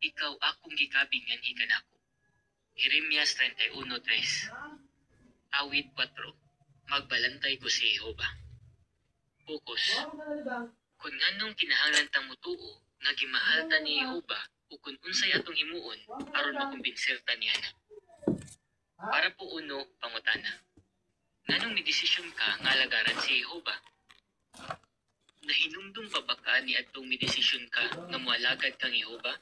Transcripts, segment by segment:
ikaw akong gikabing nganhi kanako. Jeremias 31:3. Awit 4. Magbalantay ko si Jehova. Focus. Kung nganong kinahanglan tang mutuo nga gimahal ta ni Jehova o kung unsay atong himuon aron makumbinser ta niya na. Para po uno, pangutana. Nganong may desisyon ka nga lagaran si Jehova? Nahinumdum pa ba ka ni atong may desisyon ka nga mualagad kang Jehova?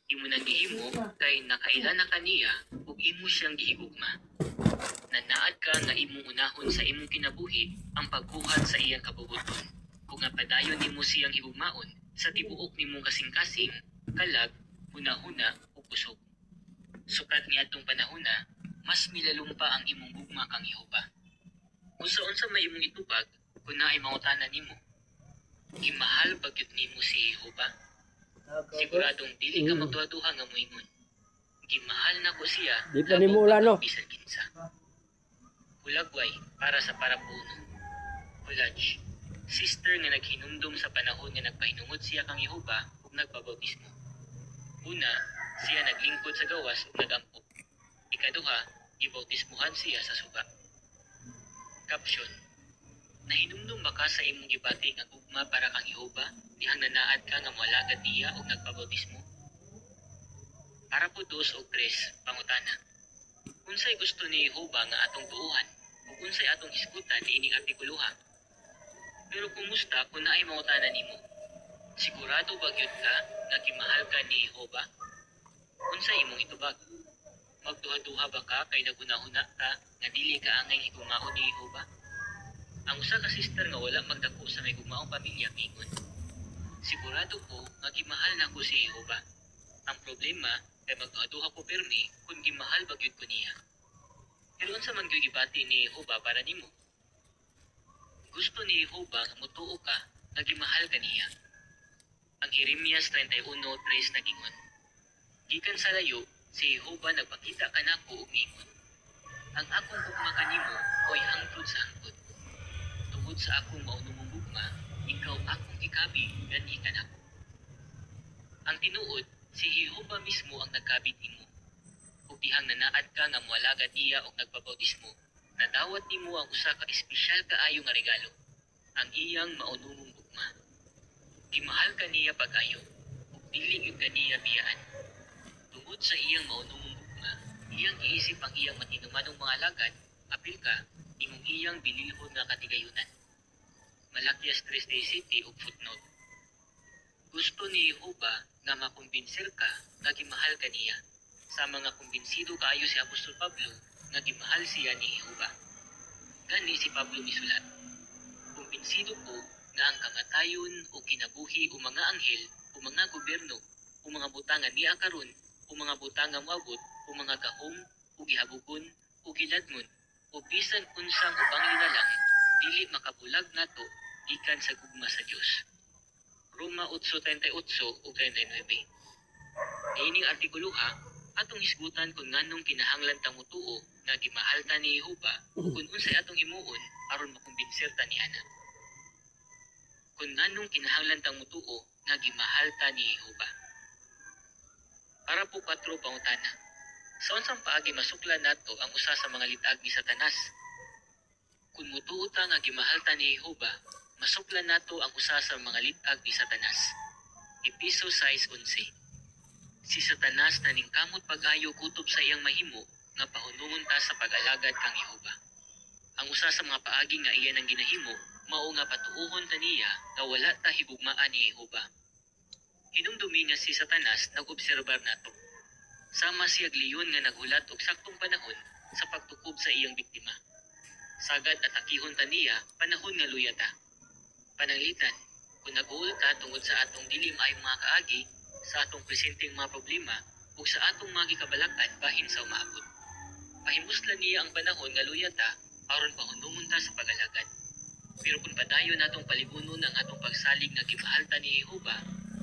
Imo nang gihimo kay nakaila na kaniya ug imo siyang gihigugma. Nanaad ka nga imong unahon sa imong kinabuhi ang pagbuhat sa iyang kabubuton. Kung nga padayon nimo siyang higugmaon sa tibuok nimong kasing-kasing, kalag, hunahuna ug kusog. Sukat niadtong panahona, mas milalum pa ang imong gugma kang Jehova. Unsa may imong itubag kun naay mangutana nimo? Gimahal ba gyud nimo si Jehova? Siguradong dili ka magduha-duha nga moingon. Gimahal na ko siya. Di pa nimo ulan, no? Bisan kinsa. Hulagway para sa parapuno. Hulaj. Sister nga naghinumdum sa panahon nga nagpahinungod siya kang Jehova ug nagpabautismo. Una, siya naglingkod sa gawas ug nagampok. Ikaduha, gibautismuhan siya sa suga. Caption. Nahinumdum ba ka sa imong gibati nga gugma para kang Jehova dihang nanaad ka nga moalagad niya ug nagpabautismo? Para po 2 o 3, pangutana. Unsay gusto ni Jehova nga atong tuuhan ug unsay atong hisgutan niining artikuluha? Pero kumusta kung naay mangutana nimo? Sigurado ba gyud ka nga gimahal ka ni Jehova? Unsay imong itubag? Magduha-duha ba ka kay nagunahuna ka nga dili ka angay higugmaon ni Jehova? Ang usa ka sister nga wala magdako sa may gugmaong pamilya mingon. Sigurado ko nga gimahal na ko si Jehova. Ang problema kay magduha-duha ko permi kung gimahal ba gyud ko niya. Pero unsa man gyud gibati ni Jehova para nimo? Gusto ni Jehova nga mutuo ka nga gimahal ka niya. Ang Jeremias 31:3 nagingon. Gikan sa layo, si Jehova nagpakita kanako og mingon. Ang akong gugma kanimo oy hangtod sa hangtod. Tungod sa akong maunumong gugma, ikaw akong ikabi nganhi kanako. Ang tinuod, si Jehova mismo ang nagkabit nimo. Ug dihang nanaad ka nga moalagad niya og nagpabautismo, nadawat nimo ang usa ka espesyal kaayo nga regalo, ang iyang maunumong gugma. Gimahal ka niya pag-ayo, ug dili gyud kaniya biyaan. Tungod sa iyang maunumong gugma, iyang giisip ang iyang matinumanong mga alagad, apil ka, imong iyang bililhon nga katigayunan. Malakias 3:10 ug footnote. Gusto ni Jehova nga makumbinser ka nga gimahal ka niya. Sa mga kumbinsido kaayo si Apostol Pablo nga gimahal siya ni Jehova. Gani si Pablo misulat. Kumbinsido ko nga ang kamatayon o kinabuhi o mga anghel o mga gobyerno o mga butangan niya karon o mga butangan moabot o mga gahom o gihabugon o giladmon o bisan unsang ubang linalang dili makabulag nato gikan sa gugma sa Dios. Roma 8:38 ug 39. Ining artikuluha atong hisgutan kung nganong kinahanglan ta mutuo nga gimahal ta ni Jehova kung unsay atong himuon aron makumbinser ta niana. Kung nganong kinahanglan ta mutuo nga gimahal ta ni Jehova. Para po 4 pangutana. Sa unsang paagi masuklan nato ang usa sa mga litag ni Satanas? Kung mutuo ta nga gimahal ta ni Jehova, masuklan nato ang usa sa mga litag ni Satanas. Episo 6:11. Si Satanas naningkamot pag-ayo kutob sa iyang mahimo nga pahunungon ta sa pag-alagad kang Jehova. Ang usa sa mga paagi nga iya nang ginahimo mao nga patuohon ta niya nga wala ta higugmaan ni Jehova. Hinumdumi nga si Satanas nag-obserbar nato. Sama siyag leyon nga naghulat og saktong panahon sa pagtukob sa iyang biktima. Sagad atakihon ta niya panahon nga luya ta. Pananglitan, kung nag-uul ta tungod sa atong dili maayong mga kaagi, sa atong presenteng mga problema o sa atong mga gikabalakan bahin sa umaabot. Pahimuslan niya ang panahon nga luya ta aron pahunungon ta sa pag-alagad. Pero kung padayon natong paligunon ang atong pagsalig nga gimahal ta ni Jehova,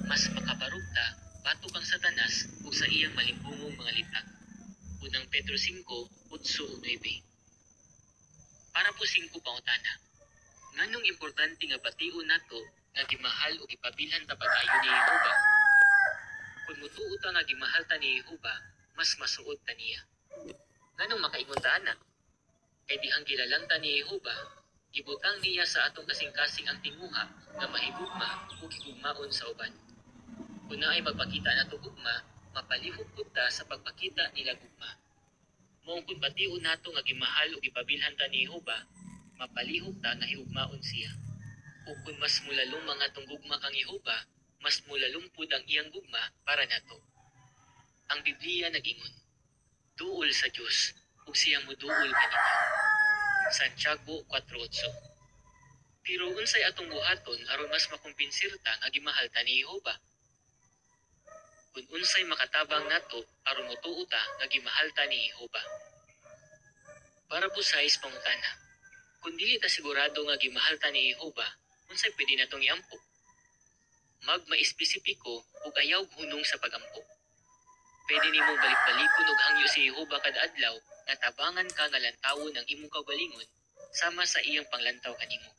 mas makabarog ta batok ang Satanas ug sa iyang malimpungong mga litag. Unang Pedro 5:8-9. Para po 5 pangutana. Nganong importante nga bation nato nga gimahal o gipabilhan ta pag-ayo ni Jehova? Kung mutuo ta ka nga gimahal ta ni Jehova, mas masuod ta niya. Nganong makaingon ta ana? Kay dihang kilalang ta ni Jehova, gibutang niya sa atong kasing-kasing ang tinguha nga mahigugma ug higugmaon sa uban. Kung naay magpakita nato gugma, mapalihog pud ta sa pagpakita nila gugma. Maong kung batiun nato nga gimahal ug ipabilhan ta ni Jehova, mapalihog ta nga higugmaon siya. Ug kung mas mulalong mga atong gugma kang Jehova, mas mulalong pud ang iyang gugma para nato. Ang Biblia nag-ingon, duol sa Dios ug siyang moduol kanimo. Santiago 4:8. Pero unsay atong buhaton aron mas makumpinsir ta nga gimahal ta ni Jehova? Kung unsay makatabang nato aron motuo ta nga gimahal ta ni Jehova. Para po sa pangutana, kung dili ta sigurado nga gimahal ta ni Jehova, unsay pwede natong iampo? Magmaespesipiko ug ayaw hunong sa pagampo. Pwede nimo balik-balikon ug hangyo si Jehova kada adlaw nga tabangan ka nga lantawon ang imong kaugalingon sama sa iyang panglantaw kanimo.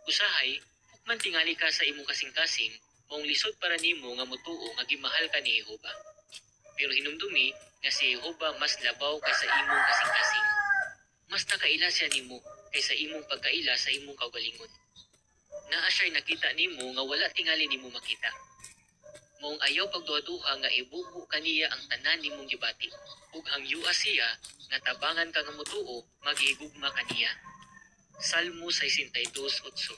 Usahay, hukman tingali ka sa imong kasing-kasing, maong lisod para nimo nga motuo nga gimahal ka ni Jehova. Pero hinumdumi nga si Jehova mas labaw kaysa imong kasing-kasing. Mas nakaila siya nimo kaysa imong pagkaila sa imong kaugalingon. Naa siya'y nakita nimo nga wala tingali nimo makita. Maong ayaw pagduha-duha nga ibubo kaniya ang tanan nimong gibati, ug hangyua siya nga tabangan ka nga motuo maghigugma kaniya. Salmo 62:8.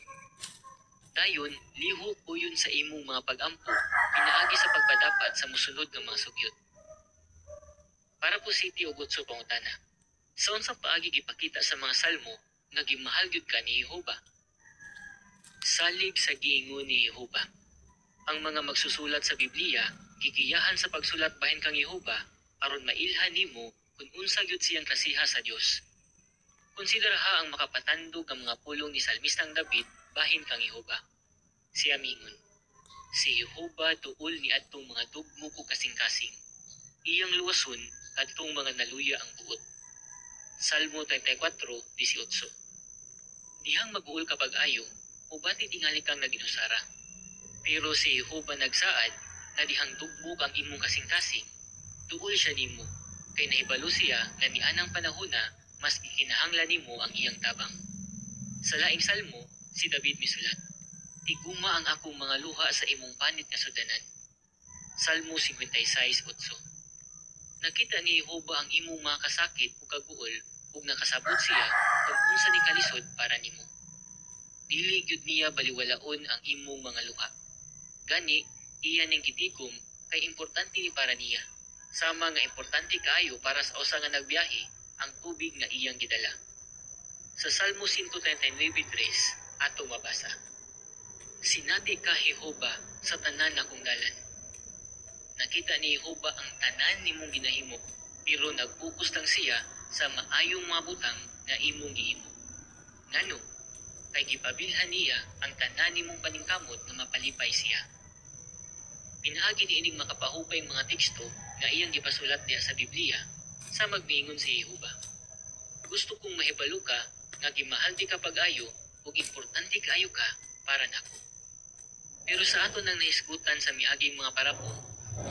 Dayon, liho uyon sa imong mga pag-ampo, pinaagi sa pagpadapat sa musunod nga mga sugyot. Para po City og Gutso pangutana. Sa unsang paagi gipakita sa mga salmo nga gimahal gyud ka ni Jehova? Salig sa giingon ni Jehova. Ang mga magsusulat sa Biblia, gigiyahan sa pagsulat bahin kang Jehova, aron mailhan nimo kung unsa gyud siyang kasiha sa Dios. Konsideraha ang makapatandog ang mga pulong ni Salmistang David bahin kang Jehova. Siya mingon, si Jehova tuol ni adtong mga dugmo ko kasing-kasing. Iyang luwason kadtong mga naluya ang buot. Salmo 34:18. Dihang mag-uol ka pag-ayo, ubati tingali kang naginusara. Pero si Jehova nagsaad na dihang dugmo kang imong kasing-kasing, tuol siya nimo, kay nahibalo siya nga nianang panahona mas gikinahanglan nimo ang iyang tabang. Sa laing salmo, si David misulat, tiguma ang akong mga luha sa imong panit nga sudanan. Salmo 56:8. Nakita ni Jehova ang imong mga kasakit ug kaguol ug nakasabot siya kung unsa ni kalisod para nimo. Dili gyud niya baliwalaon ang imong mga luha. Gani, iya ning gitigom kay importante ni para niya. Sama nga importante kaayo para sa usa nga nagbiyahe ang tubig nga iyang gidala. Sa Salmo 139:3 ato mabasa, sinati ka Jehova sa tanan akong dalan. Nakita ni Jehova ang tanan nimong ginahimo, pero nagfokus lang siya sa maayong mga butang na imong gihimo. Ngano? Kay gipabilhan niya ang tanan nimong paningkamot nga mapalipay siya. Pinaagi ni ining makapahupay mga teksto nga iyang gipasulat diha sa Biblia sa magmiingon si Jehova. Gusto kong mahibalo ka nga gimahal di ka pag-ayo ug importante kaayo ka para nako. Pero sa ato nang naisgutan sa miaging mga parapong,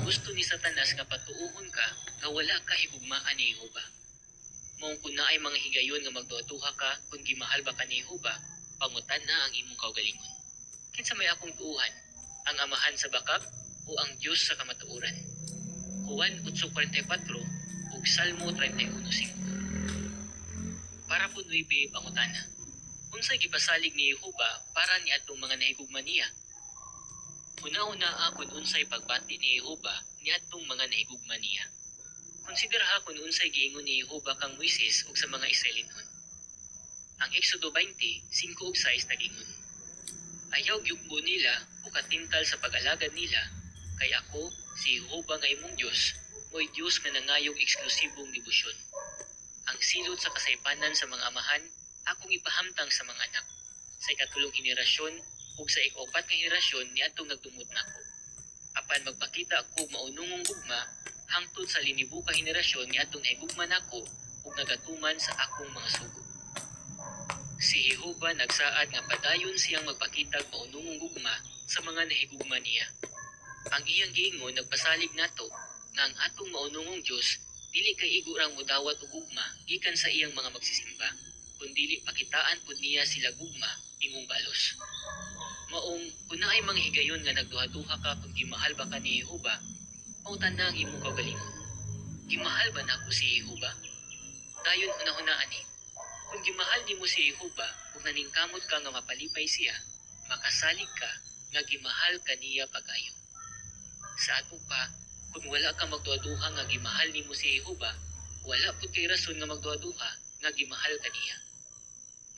gusto ni Satanas nga patuuhon ka nga wala ka higugmaan ni Jehova. Maong kung naay mga higayon nga magduha-duha ka kung gimahal ba ka ni Jehova, pangutan na ang imong kaugalingon. Kinsa may akong tuuhan, ang amahan sa bakak o ang Diyos sa kamatuoran? Juan 8:44 ug Salmo 31:5. Para po 9 pangutana. Unsay gipasalig ni Jehova para ni atong mga nahigugma niya? Una-una kung unsay pagbati ni Jehova ni atong mga nahigugma niya. Konsideraha kung unsay giingon ni Jehova kang Moises ug sa mga Israelinon. Ang Exodo 20:5-6 nagingon, ayaw gyugbo nila o katintal sa pag-alagad nila, kay ako, si Jehova nga imong Diyos, mo'y Diyos nga nangayog eksklusibong debosyon. Ang silot sa kasaypanan sa mga amahan, akong ipahamtang sa mga anak. Sa ikatulong henerasyon ug sa ika-upat nga henerasyon ni atong nagdumot nako. Apan magpakita ako maunungong gugma hangtod sa linibo ka henerasyon ni atong nahigugma nako ug nagatuman sa akong mga sugo. Si Jehova nagsaad nga padayon siyang magpakitag maunungong gugma sa mga nahigugma niya. Ang iyang giingon nagpasalig nato nga ang atong maunungong Dios dili kay igo rang modawat og gugma gikan sa iyang mga magsisimba, kundi pakitaan pud niya sila gugma ingong balos. Maong kun naay mga higayon nga nagduha-duha ka kung gimahal ba ka ni Jehova, mautan na ang imong kaugalingon. Gimahal ba nako si Jehova? Dayon hunahunaan ni, kung gimahal nimo si Jehova ug naningkamot ka nga mapalipay siya, makasalig ka nga gimahal kaniya pagayo. Sa ato pa, kung wala ka magduha-duha nga gimahal nimo si Jehova, wala pud kay rason nga magduha-duha nga gimahal kaniya.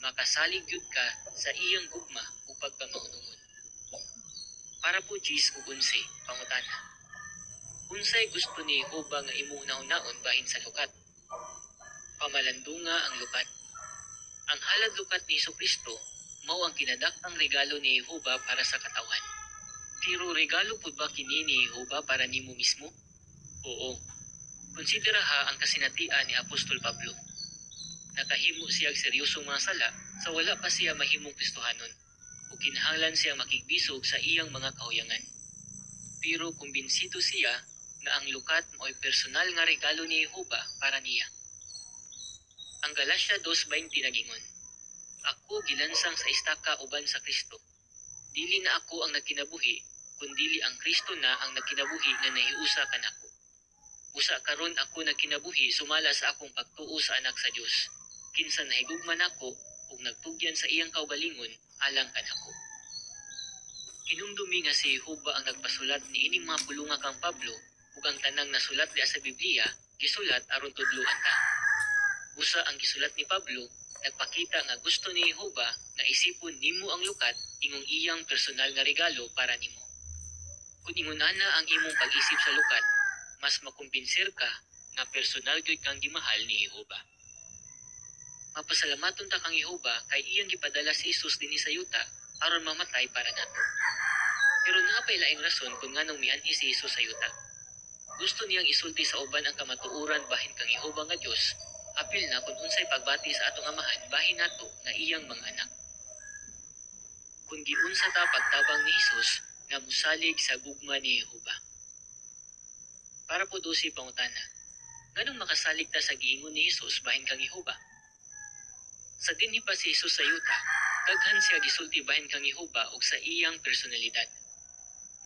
Makasalig gyud ka sa iyang gugma ug pagpamaunungon. Para po Gis ug 11 pangutana. Unsay gusto ni Jehova nga imong naon bahin sa lukat? Pamalandunga ang lukat. Ang halad lukat ni Kristo mao ang kinadak-ang regalo ni Jehova para sa katawan. Pero regalo pud ba kini ni Jehova para nimo mismo? Oo. Konsidera ha ang kasinatian ni Apostol Pablo. Nakahimo siya og seryosong mga sala sa wala pa siya mahimong Kristohanon ug kinahanglan siya makigbisog sa iyang mga kahuyangan. Pero kumbinsido siya nga ang lukat mo'y personal nga regalo ni Jehova para niya. Ang Galatia 2:20 nagingon, ako gilansang sa istaka uban sa Kristo. Dili na ako ang nagkinabuhi, kundili ang Kristo na ang nagkinabuhi nga nahiusa kanako. Usa karon ako nagkinabuhi sumala sa akong pagtuo sa anak sa Dios. Kinsa nahigugman ako ug nagtugyan sa iyang kaugalingon alang kanako. Hinumdumi nga si Jehova ang nagpasulat ni ining mga pulunga kang Pablo ug ang tanang nasulat diha sa Biblia gisulat aron tudloan ta. Usa ang gisulat ni Pablo nagpakita nga gusto ni Jehova nga isipon nimo ang lukat ingong iyang personal nga regalo para nimo. Kung ingunana ang imong pag-isip sa lukat, mas makumbinser ka nga personal gyud kang gimahal ni Jehova. Mapasalamaton ta kang Jehova kay iyang gipadala si Jesus dinhi sa yuta aron mamatay para nato. Pero naapay laing rason kung nganong mianhi si Jesus sa yuta. Gusto niyang isulti sa uban ang kamatuoran bahin kang Jehova nga Dios, apil na kung unsay pagbati sa atong amahan bahin nato nga iyang mga anak. Kung giunsa ta pagtabang ni Jesus nga musalig sa gugma ni Jehova. Para po 12 pangutana. Nganong makasalig ta sa giingon ni Jesus bahin kang Jehova? Sa dinhi pa si Jesus sa yuta, daghan siya gisulti bahin kang Jehova ug sa iyang personalidad.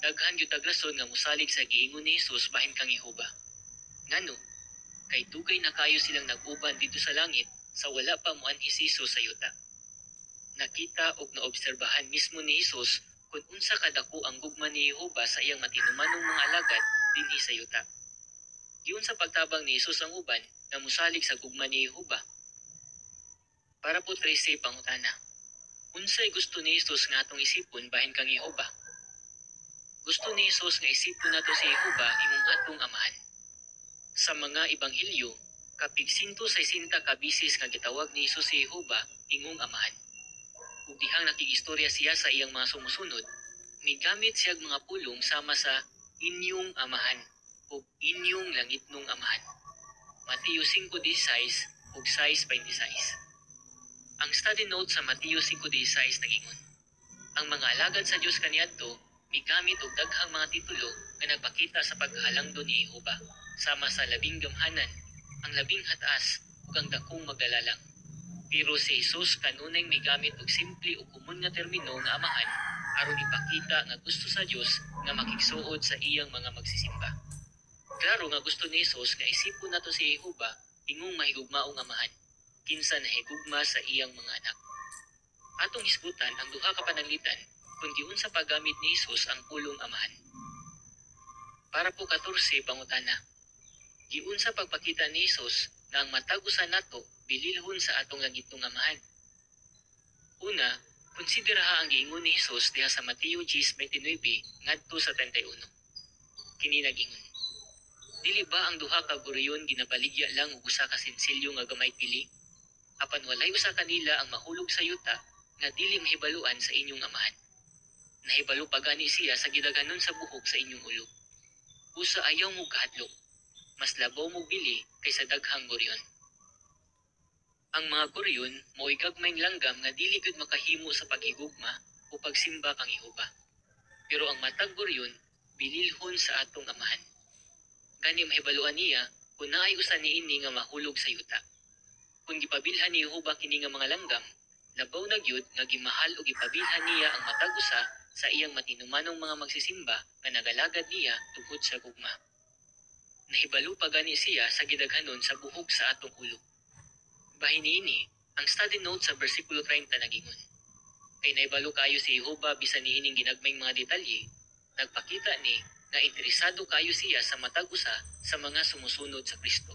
Daghan gyud rason nga musalig sa giingon ni Jesus bahin kang Jehova. Ngano? Kay dugay na kayo silang nag-uban dito sa langit sa wala pa moanhi si Jesus sa yuta. Nakita ug naobserbahan mismo ni Jesus kung unsa kadako ang gugma ni Jehova sa iyang matinumanong mga alagad dinhi sa yuta. Giun sa pagtabang ni Jesus ang uban nga musalig sa gugma ni Jehova. Para po 13 pangutana. Unsay gusto ni Jesus nga atong isipon bahin kang Jehova? Gusto ni Jesus nga isipon nato si Jehova imong atong amahan. Sa mga ebanghelyo, kapig 160 ka bisis nga gitawag ni Jesus si Jehova ingong amahan. Ug dihang nakigistorya siya sa iyang mga sumusunod, migamit siya mga pulong sama sa inyong amahan ug inyong langitnong amahan. Mateo 5:16 ug 6:26. Ang study note sa Mateo 5:16 nagingon, ang mga alagad sa Dios kaniadto migamit og daghang mga titulo nga nagpakita sa paghalangdo ni Jehova, sama sa labing gamhanan, ang labing hataas ug ang dakong magdalalang. Pero si Jesus kanunay migamit og simple ug komon nga termino nga amahan aron ipakita nga gusto sa Dios nga makigsuod sa iyang mga magsisimba. Klaro nga gusto ni Jesus nga isipon nato si Jehova ingong mahigugmaong amahan, kinsa nahigugma sa iyang mga anak. Atong hisgutan ang duha ka pananglitan kung giunsa paggamit ni Jesus ang pulong amahan. Para po 14 pangutana. Giunsa pagpakita ni Jesus na ang matag usa nato bililhon sa atong langitong amahan. Una, konsideraha ang giingon ni Jesus diha sa Mateo 10:29 ngadto sa 31. Kini nagingon, dili ba ang duha ka guriyon ginabaligya lang og usa ka sensilyo nga gamay pili? Apan walay usa kanila ang mahulog sa yuta nga dili mahibaluan sa inyong amahan. Nahibalo pa gani siya sa gidaganon sa buhok sa inyong ulo. Usa ayaw mo kahadlok, mas labaw mo bili kaysa daghang guryon. Ang mga guryon mo'y gagmayng langgam nga dili gud makahimo sa paghigugma o pagsimba kang Jehova. Pero ang matag guryon bililhon sa atong amahan. Gani mahibaluan niya kung naay usa niini nga mahulog sa yuta. Kung gipabilhan ni Jehova kini nga mga langgam, labaw na gyud nga gimahal o gipabilhan niya ang matag usa sa iyang matinumanong mga magsisimba nga nagalagad niya tungod sa gugma. Nahibalo pa gani siya sa gidaghanon sa buhok sa atong ulo. Bahin niini, ang study note sa bersikulo 30 nagingon. Kay naibalo kayo si Jehova bisan niining ginagmayng mga detalye, nagpakita ni nga interesado kayo siya sa matag usa sa mga sumusunod sa Kristo.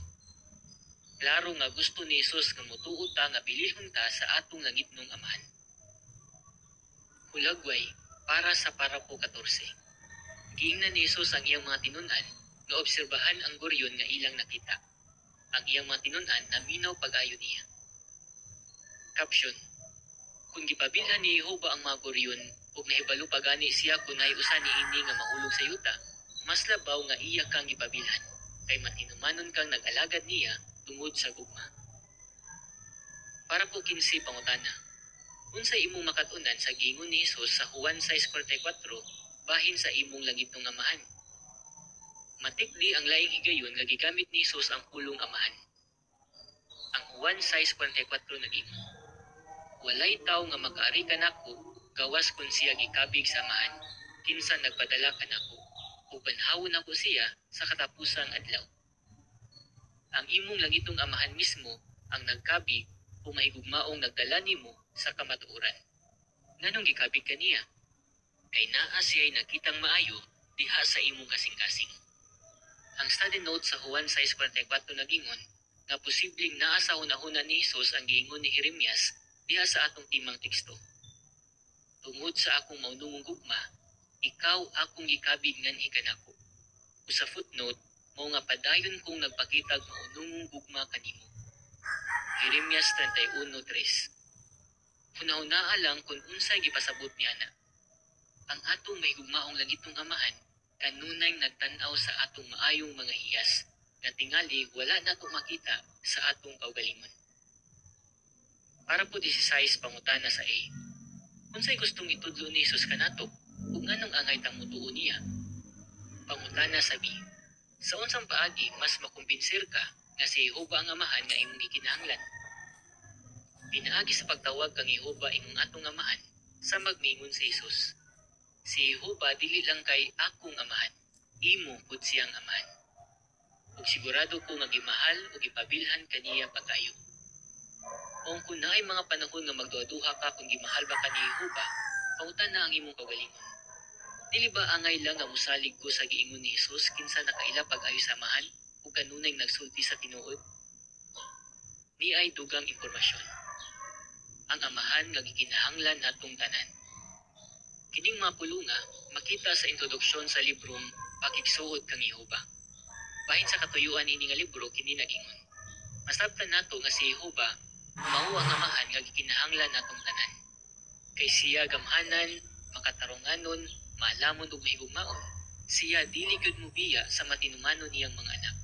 Klaro nga gusto ni Jesus nga mutuo ta nga bilihon ta sa atong langitnong amahan. Hulagway para sa parapo 14. Giingnan ni Jesus ang iyang mga tinun-an nga obserbahan ang goryon nga ilang nakita. Ang iyang mga tinun-an naminaw pag-ayo niya. Caption: kung gipabilhan ni Jehova ang mga goryon ug nahibalo pa gani siya kung naay usa niini nga mahulog sa yuta, mas labaw nga iya kang gipabilhan kay matinumanon kang nag-alagad niya tungod sa gugma. Para po 15 pangutana. Unsay imong makatunan sa giingon ni Jesus sa Juan 6:44 bahin sa imong langitnong amahan? Matikdi ang laing higayon nga gigamit ni Jesus ang pulong amahan. Ang Juan 6:44 nagingon, walay tawo nga makaari kanako gawas kun siya gikabig sa amahan, kinsa nagpadala kanako ug banhawon ako siya sa katapusang adlaw. Ang imong langitong amahan mismo ang nagkabig o mahigugmaong nagdala nimo sa kamatuoran. Nganong gikabig kaniya? Kay naa siya'y nakitang maayo diha sa imong kasing-kasing. Ang study note sa Juan 6:44 nagingon nga posibleng naa sa hunahuna ni Jesus ang giingon ni Jeremias diha sa atong timang teksto. Tungod sa akong maunungong gugma, ikaw akong gikabig nganhi kanako. O sa footnote, mao nga padayon kong nagpakitag maunungong gugma kanimo. Jeremias 31:3. Hunahunaa lang kung unsay gipasabot ni ana. Ang atong mahigugmaong langitong amahan kanunay nagtan-aw sa atong maayong mga hiyas nga tingali wala nato makita sa atong kaugalingon. Para po 16 pangutana sa A. Unsay gustong itudlo ni Jesus kanato ug nganong angay tang mutuo niya? Pangutana sa B. Sa unsang paagi mas makumbinsir ka nga si Jehova ang amahan nga imong gikinahanglan? Pinaagi sa pagtawag kang Jehova imong atong amahan sa magmingon si Jesus. Si Jehova dili lang kay akong amahan, imo pud siyang amahan. Ug sigurado ko nga gimahal ug gipabilhan kaniya pag-ayo. Kung naay mga panahon nga magduha-duha ka kung gimahal ba ka ni Jehova, pangutan na ang imong kaugalingon. Dili ba angay lang nga musalig ko sa giingon ni Jesus kinsa nakaila pag-ayo sa amahan ug kanunay nagsulti sa tinuod? Ni ay dugang impormasyon. Ang amahan nga gikinahanglan natong tanan. Kining mga pulunga makita sa introduksyon sa librong Pakigsuod kang Jehova. Bahin sa katuyuan ini nga libro kini nagingon. Masabtan nato nga si Jehova mao ang amahan nga gikinahanglan natong tanan. Kay siya gamhanan, makatarunganon, maalamon ug mahigugmaon, siya dili gyud mobiya sa matinumanon niyang mga anak.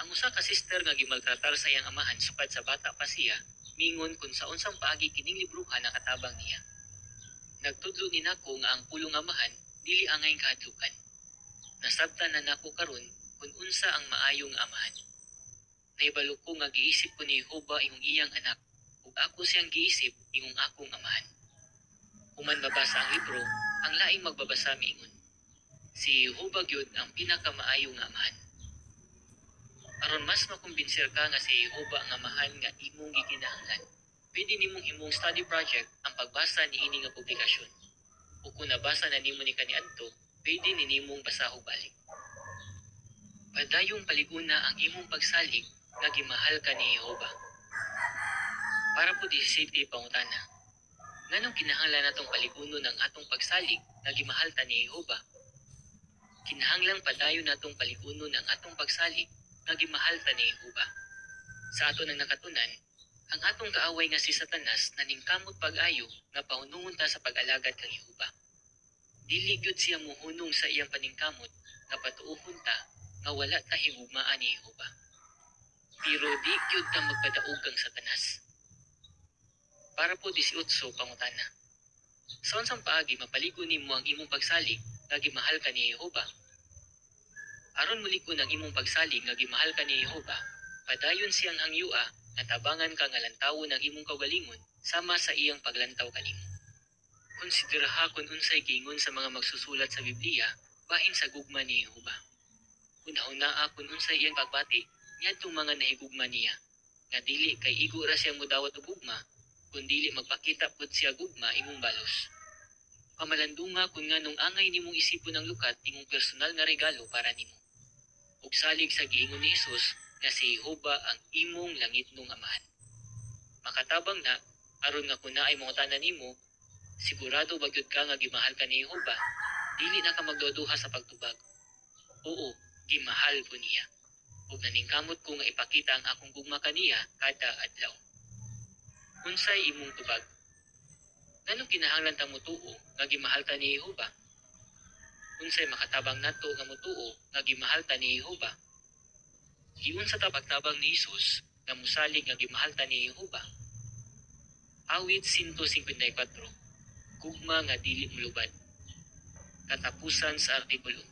Ang usa ka sister nga gimaltratar sa iyang amahan sukad sa bata pa siya, mingon kung sa unsang paagi kining libruha nakatabang niya. Nagtudlo ni nako nga ang pulong amahan dili angay kahadlukan. Nasabtan na nako karon kung unsa ang maayong amahan. Naibalo ko nga giisip ko ni Jehova imong iyang anak, ug ako siyang giisip imong akong amahan. Human mabasa ang libro, ang laing magbabasa miingon. Si Jehova gyud ang pinakamaayo nga amahan. Aron mas makumbinsir ka nga si Jehova ang amahan nga imong gikinahanglan, pwede nimong himong study project ang pagbasa ni ini nga publikasyon. O kung nabasa na nimo ni kaniadto, pwede ni nimong basahog balik. Padayong paliguna ang imong pagsalig nga gimahal ka ni Jehova. Para po 17 pangutana. Nganong kinahanglan natong paligunon ang atong pagsalig nga gimahal ta ni Jehova? Kinahanglang padayon natong paligunon ang atong pagsalig nga gimahal ta ni Jehova. Sa ato nang nakatunan, ang atong kaaway nga si Satanas naningkamot pag-ayo nga pahunungon ta sa pag-alagad kang Jehova. Dili gyud siya muhunong sa iyang paningkamot nga patuohon ta nga wala ta higugmaan ni Jehova. Pero di gyud ta magpadaog kang Satanas. Para po 18 pangutana. Sa unsang paagi mapaligo nimo ang imong pagsalig nga gimahal ka ni Jehova. Aron mulig-on ang imong pagsalig nga gimahal ka ni Jehova, padayon siyang hangyua nga tabangan ka nga lantawon ang imong kaugalingon sama sa iyang paglantaw kanimo. Konsideraha kung unsay giingon sa mga magsusulat sa Biblia bahin sa gugma ni Jehova. Una-unaa kung unsay iyang pagbati ngadtong mga nahigugma niya, nga dili kay igo ra siyang mudawat og gugma, kun dili magpakita pud siya gugma imong balos. Pamalandunga kung nganong angay nimong isipon ang lukat imong personal nga regalo para nimo. Ug salig sa giingon ni Hesus nga si Jehova ang imong langitnong amahan. Makatabang na aron nga kun naay mangutanan nimo, sigurado ba gyud ka nga gimahal ka ni Jehova? Dili na ka magduduha sa pagtubag. Oo, gimahal ko niya. Ug naningkamot ko nga ipakita ang akong gugma kaniya kada adlaw. Unsay imong tubag? Nganong kinahanglan ta mutuo nga gimahal ta ni Jehova? Unsay makatabang nato nga mutuo nga gimahal ta ni Jehova? Giunsa ta pagtabang ni Hesus nga musalig nga gimahal ta ni Jehova? Awit 154. Gugma nga dili mulubad. Katapusan sa artikulo.